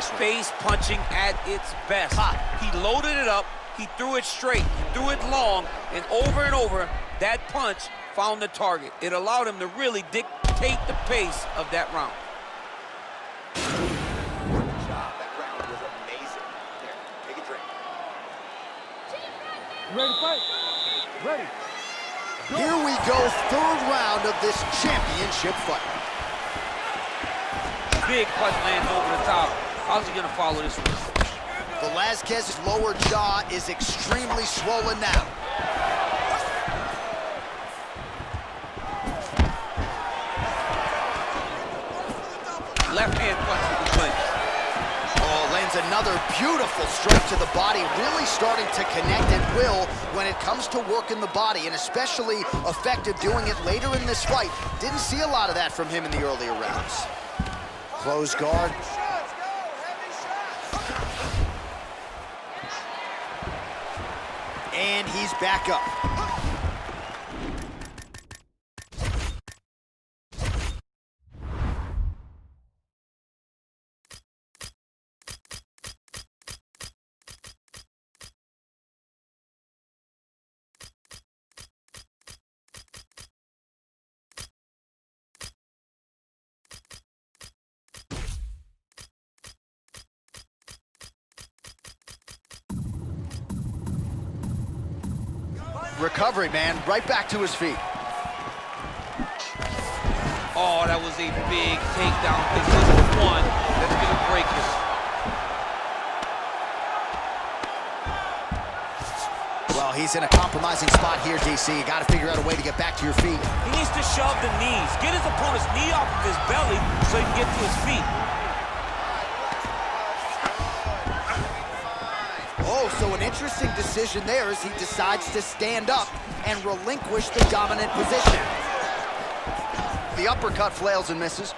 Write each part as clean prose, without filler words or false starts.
Face punching at its best. He loaded it up, he threw it straight, he threw it long, and over, that punch found the target. It allowed him to really dictate the pace of that round. Good job. That round was amazing. Here, take a drink. Ready to fight? Ready. Go. Here we go, third round of this championship fight. Big punch lands over the top. How's he gonna follow this one? Velasquez's lower jaw is extremely swollen now. Left hand punch with the clinch. Oh, lands another beautiful strike to the body, really starting to connect at will when it comes to working the body, and especially effective doing it later in this fight. Didn't see a lot of that from him in the earlier rounds. Close guard. And he's back up. Recovery, man, right back to his feet. Oh, that was a big takedown. This is the one that's gonna break him. Well, he's in a compromising spot here, DC. You gotta figure out a way to get back to your feet. He needs to shove the knees. Get his opponent's knee off of his belly so he can get to his feet. Oh, so an interesting decision there as he decides to stand up and relinquish the dominant position. The uppercut flails and misses.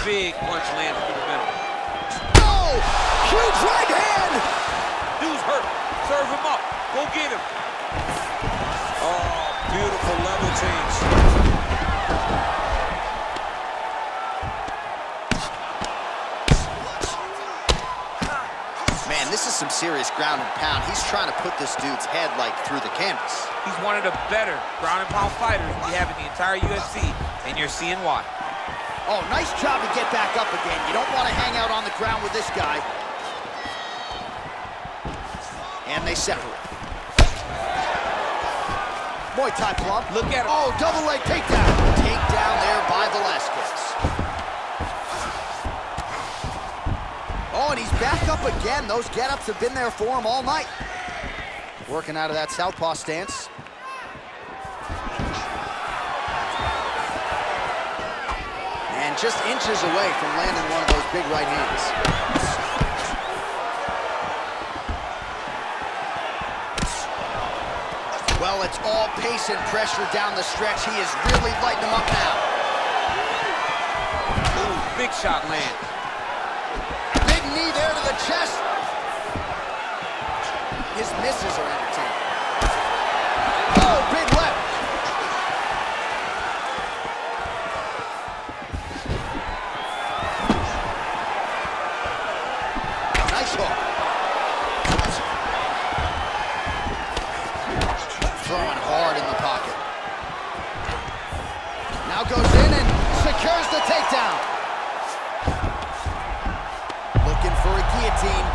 Big punch lands through the middle. Oh, huge right hand! Dude's hurt. Serve him up. Go get him. Oh, beautiful level change. Man, this is some serious ground and pound. He's trying to put this dude's head, like, through the canvas. He's one of the better ground and pound fighters we have in the entire UFC, and you're seeing why. Oh, nice job to get back up again. You don't want to hang out on the ground with this guy. And they separate. Muay Thai club. Look at him. Oh, double leg takedown. Takedown there by Velasquez. Oh, and he's back up again. Those get-ups have been there for him all night. Working out of that southpaw stance. And just inches away from landing one of those big right hands. Well, it's all pace and pressure down the stretch. He is really lighting them up now. Ooh, big shot lands. Big knee there to the chest. His misses are entertaining. Oh, big left. Nice hook. Throwing hard in the pocket. Now goes in and secures the takedown. Looking for a guillotine.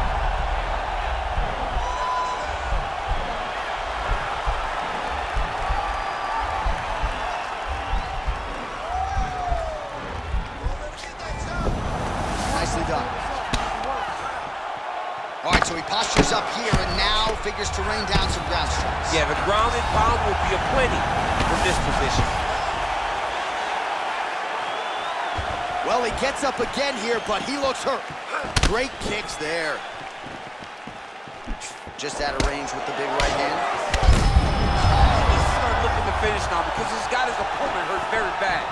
Nicely done. All right, so he postures up here and now figures to rain down some ground strikes. Yeah, the ground and pound will be aplenty from this position. Well, he gets up again here, but he looks hurt. Great kicks there. Just out of range with the big right hand. He's starting looking to finish now because he's got his opponent hurt very bad.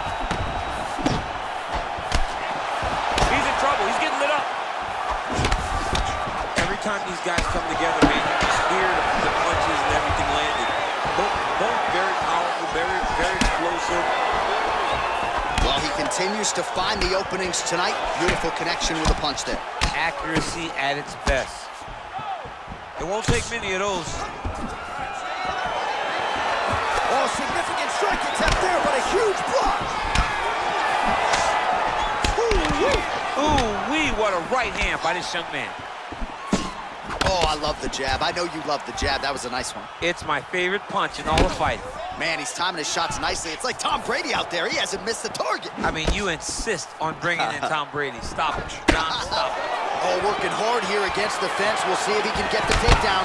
He's in trouble. He's getting lit up. Every time these guys come together, man, you just hear the punches and everything landing. Both very powerful, very explosive. Well, he can continues to find the openings tonight. Beautiful connection with a punch there. Accuracy at its best. It won't take many of those. Oh, significant strike attempt there, but a huge block. Ooh-wee, what a right hand by this young man. Oh, I love the jab. I know you love the jab. That was a nice one. It's my favorite punch in all the fighting. Man, he's timing his shots nicely. It's like Tom Brady out there. He hasn't missed the target. I mean, you insist on bringing in Tom Brady. Stop it, John, stop it. Oh, working hard here against the fence. We'll see if he can get the takedown.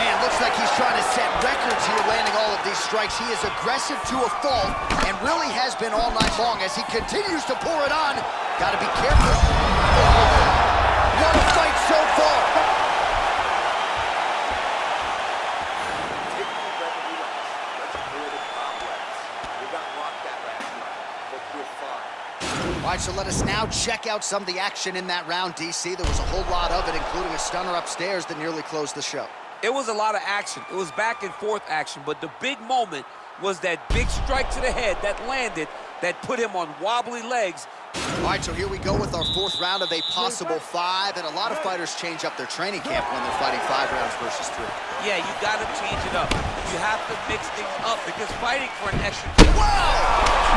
Man, looks like he's trying to set records here, landing all of these strikes. He is aggressive to a fault and really has been all night long as he continues to pour it on. Got to be careful. What a fight so far. Take a deep breath and relax. Let's clear the cobwebs. We got rocked that last round, but we're fine. All right, so let us now check out some of the action in that round, DC. There was a whole lot of it, including a stunner upstairs that nearly closed the show. It was a lot of action. It was back and forth action, but the big moment was that big strike to the head that landed, that put him on wobbly legs. All right, so here we go with our fourth round of a possible 5, and a lot of fighters change up their training camp when they're fighting 5 rounds versus 3. Yeah, you gotta change it up. You have to mix things up because fighting for an extra... Wow!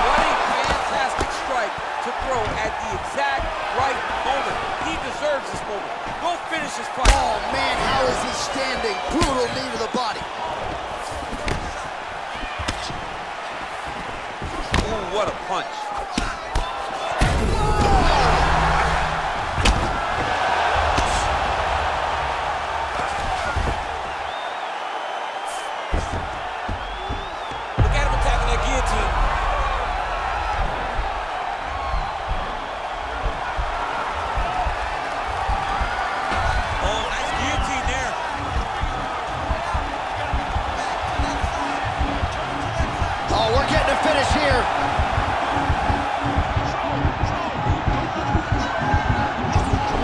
What a fantastic strike to throw at the exact right moment. He deserves this moment. Go finish this fight. Oh, man, how is he standing? Brutal knee to the body. Ooh, what a punch. Look at him attacking that guillotine. Oh, nice guillotine there. Oh, we're getting a finish here.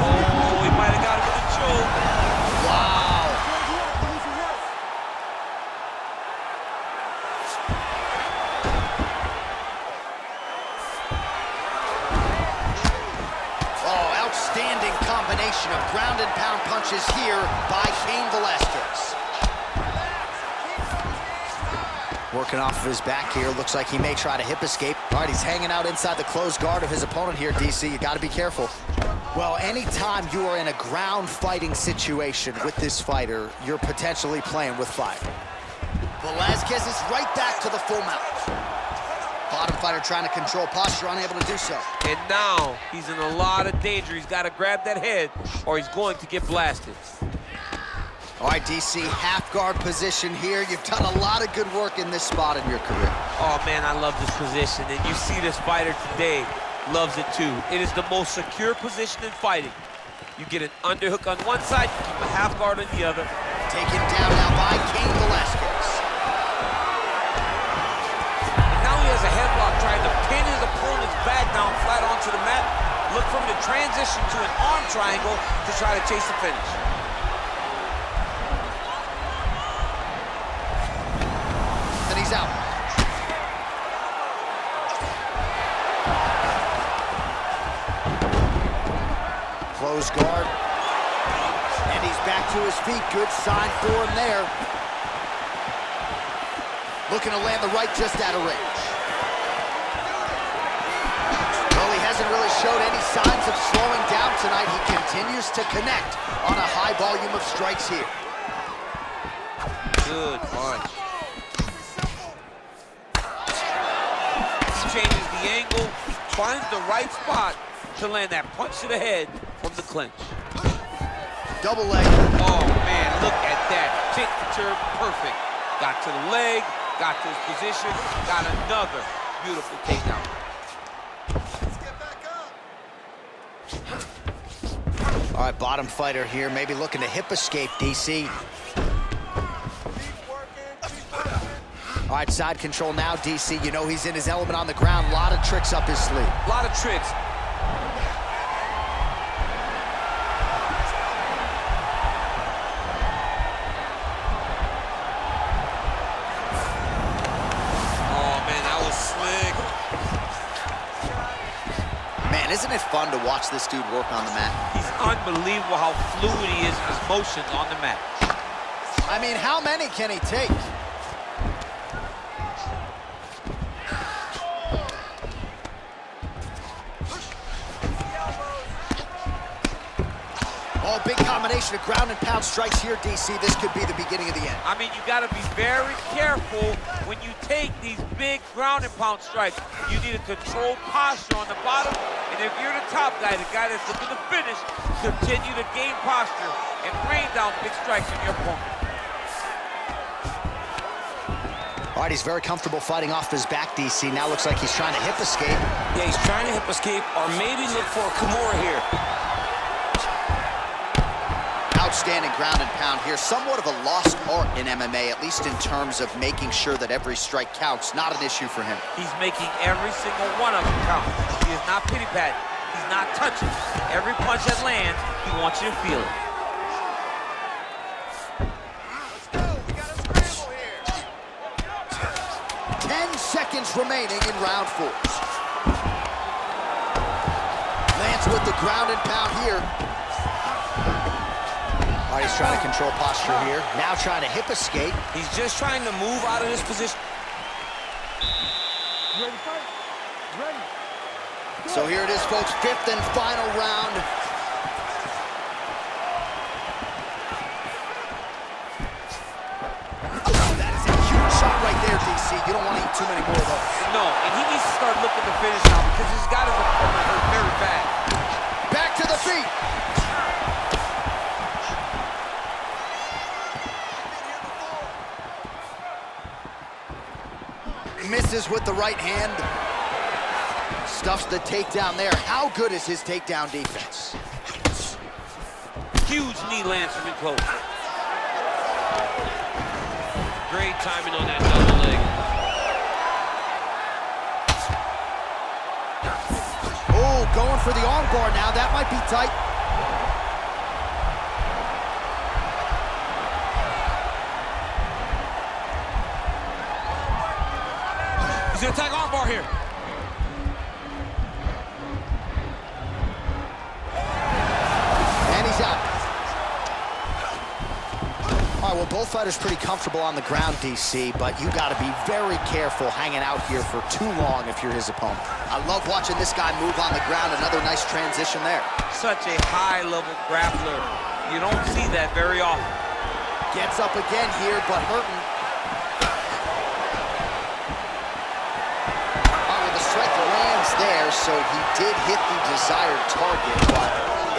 Oh, he might have got him with a choke. Wow. Oh, outstanding combination of ground and pound punches here by Cain Velasquez. Working off of his back here. Looks like he may try to hip escape. All right, he's hanging out inside the closed guard of his opponent here, DC. You got to be careful. Well, anytime you are in a ground fighting situation with this fighter, you're potentially playing with fire. Velasquez is right back to the full mount. Bottom fighter trying to control posture, unable to do so. And now he's in a lot of danger. He's got to grab that head or he's going to get blasted. All right, DC, half guard position here. You've done a lot of good work in this spot in your career. Oh, man, I love this position. And you see this fighter today loves it, too. It is the most secure position in fighting. You get an underhook on one side, you keep a half guard on the other. Taken down now by Cain Velasquez. And now he has a headlock trying to pin his opponent's back down flat onto the mat. Look for him to transition to an arm triangle to try to chase the finish. And he's out. Close guard. And he's back to his feet. Good sign for him there. Looking to land the right just out of range. Well, he hasn't really showed any signs of slowing down tonight. He continues to connect on a high volume of strikes here. Good punch. Changes the angle, finds the right spot to land that punch to the head from the clinch. Double leg. Oh, man, look at that. Picture perfect. Got to the leg, got to his position, got another beautiful takedown. Let's get back up. All right, bottom fighter here, maybe looking to hip escape, DC. All right, side control now, DC. You know he's in his element on the ground. A lot of tricks up his sleeve. A lot of tricks. Oh, man, that was slick. And isn't it fun to watch this dude work on the mat? He's unbelievable how fluid he is in his motions on the mat. I mean, how many can he take? Oh, big combination of ground and pound strikes here, DC. This could be the beginning of the end. I mean, you got to be very careful when you take these big ground and pound strikes. You need a controlled posture on the bottom, and if you're the top guy, the guy that's looking to finish, continue to gain posture and rain down big strikes on your opponent. All right, he's very comfortable fighting off his back, DC. Now looks like he's trying to hip escape. Yeah, he's trying to hip escape or maybe look for a Kimura here. Outstanding ground and pound here. Somewhat of a lost art in MMA, at least in terms of making sure that every strike counts. Not an issue for him. He's making every single one of them count. He is not pity-patting. He's not touching. Every punch that lands, he wants you to feel it. Let's go. We got a scramble here. 10 seconds remaining in round 4. Lands with the ground and pound here. All right, he's trying to control posture here. Now trying to hip escape. He's just trying to move out of this position. Ready, fight? Ready. So here it is, folks, 5th and final round. Oh, that is a huge shot right there, DC. You don't want to eat too many more of those. No, and he needs to start looking to finish now because he's got his opponent hurt very bad. Back to the feet. Misses with the right hand. Stuffs the takedown there. How good is his takedown defense? Huge knee lands from in close. Great timing on that double leg. Oh, going for the armbar now. That might be tight. He's gonna attack armbar here. And he's out. All right, well, both fighters pretty comfortable on the ground, DC, but you got to be very careful hanging out here for too long if you're his opponent. I love watching this guy move on the ground. Another nice transition there. Such a high-level grappler. You don't see that very often. Gets up again here, but hurting. There, so he did hit the desired target, but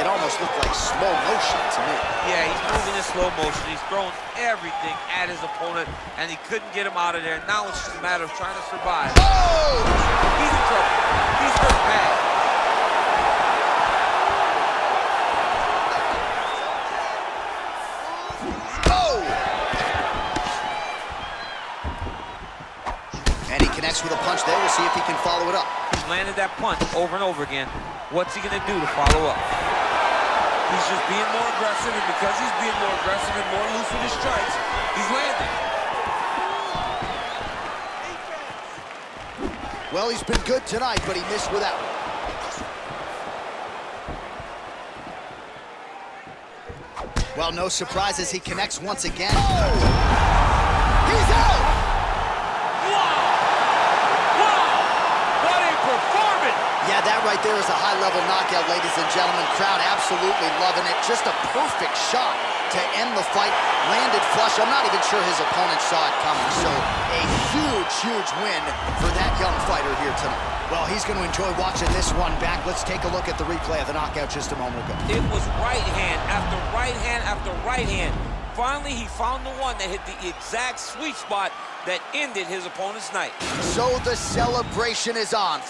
it almost looked like slow motion to me. Yeah, he's moving in slow motion. He's throwing everything at his opponent, and he couldn't get him out of there. Now it's just a matter of trying to survive. Oh! He's in trouble. He's hurt bad. And he connects with a punch there. We'll see if he can follow it up. He's landed that punch over and over again. What's he gonna do to follow up? He's just being more aggressive, and because he's being more aggressive and more loose with his strikes, he's landing. Well, he's been good tonight, but he missed without. Well, no surprises. He connects once again. Oh! He's out! Yeah, that right there is a high-level knockout, ladies and gentlemen. Crowd absolutely loving it. Just a perfect shot to end the fight. Landed flush. I'm not even sure his opponent saw it coming. So a huge, huge win for that young fighter here tonight. Well, he's going to enjoy watching this one back. Let's take a look at the replay of the knockout just a moment ago. It was right hand after right hand after right hand. Finally, he found the one that hit the exact sweet spot that ended his opponent's night. So the celebration is on.